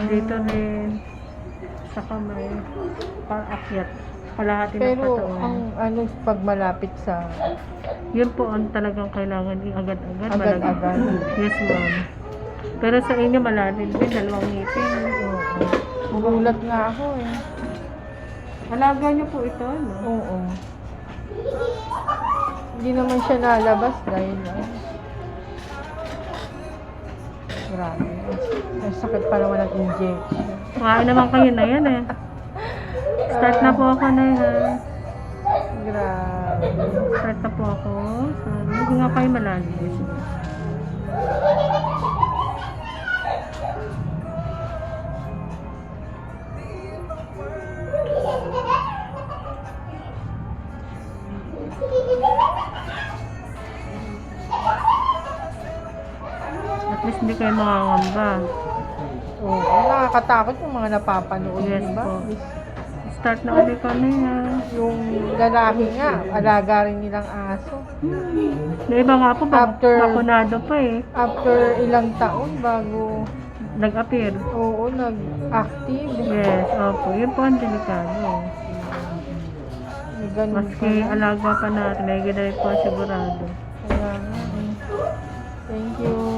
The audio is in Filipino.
Dito rin. Sa kamay. Paakyat. Kalahati ng Pero katawan. ang ano, pag malapit sa Yun po ang talagang kailangan agad-agad. agad-agad. Yes, ma'am. Pero sa inyo malalim din, dalawang ngipin. Oo. Gulat nga ako eh. Alaga niyo po ito, no? Oo. Hindi naman siya nalabas dahil grabe. Ang sakit pa naman ng injection. Kumain naman kayo na yan eh. Start na po ako na ha. Grabe. Start na po ako. Sorry. Hindi nga kayo malalim. At least hindi kayo makangamba. Oo. Nakakatakot yung mga napapanood, Yes diba? po. Start na ulit kami ha. Yung lalaki nga, alaga rin nilang aso. Yung iba nga po, After- bakunado pa eh. After ilang taon bago, Nag-appear. oo, nag-active. Yes, opo. Yun po ang delikado. May ganun Maski pala. alaga pa natin, ay ginalik po ang sigurado. Kaya nga eh. Thank you.